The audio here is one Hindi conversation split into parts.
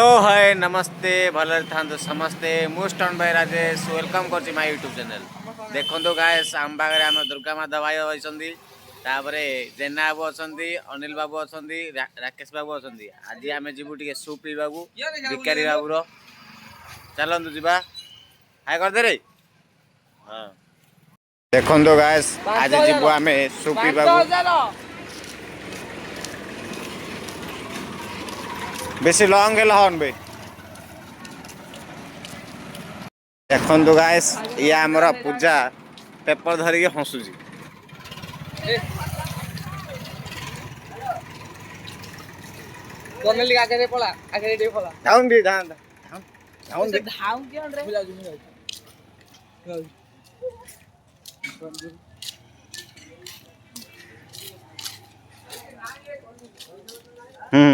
तो हाय नमस्ते भले था समस्ते मु स्टोन भाई राजेश वेलकम कर माय यूट्यूब चैनल देखो गाइस आम पाखे आम दुर्गा माता भाई अच्छी जेना बाबू अच्छा अनिल बाबू अच्छा राकेश बाबू अच्छा आज आम जीवु टे सूप पीवा भिकारी बाबूर चलतु जा हाय करदे रे हाँ देखो गाइस आज जीवु आम सूप पीवा बेसी लंग हन भाई देखो गाइस ये आमर पूजा पेपर धरिकी हसुची आगे पला आगे पला डाउन भी डाउन डाउन भी धाऊ क्यों रे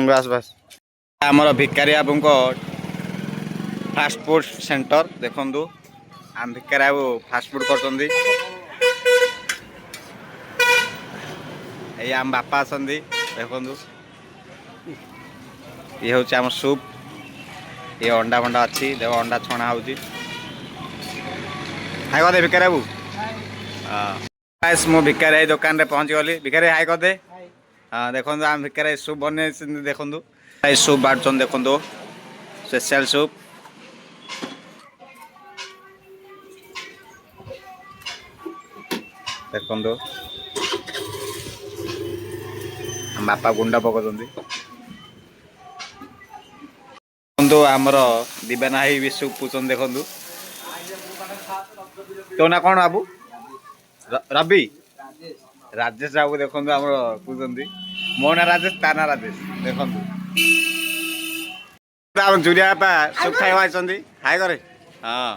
बस बस आमर भिकारी बाबू को फास्ट फूड सेंटर देखु आम भिकारी बाबू फास्ट फूड कर आम बापा अच्छा देखु ये हूँ आम सूप ये अंडा फंडा अच्छी देख अंडा छणा हो हाय कर दे भिकारी बाबू मु भिकारी दुकान रे पहुँच गली भिकारी हाय कर दे हाँ देखो आम भिकारी सूप बन देखु सूप बाढ़ देखु स्पेशल सूप देखु बापा गुंडा पकाउछन्ति देखु आमर दिवाना ही भी सूप पुछन देखु तो ना कौन बाबू रवि राजेश बाबू देखु आमर पुछन्ति मो ना राजेश ता ना राजेश देखु जुरिया बापा सूप खाइबा हाय करे हाँ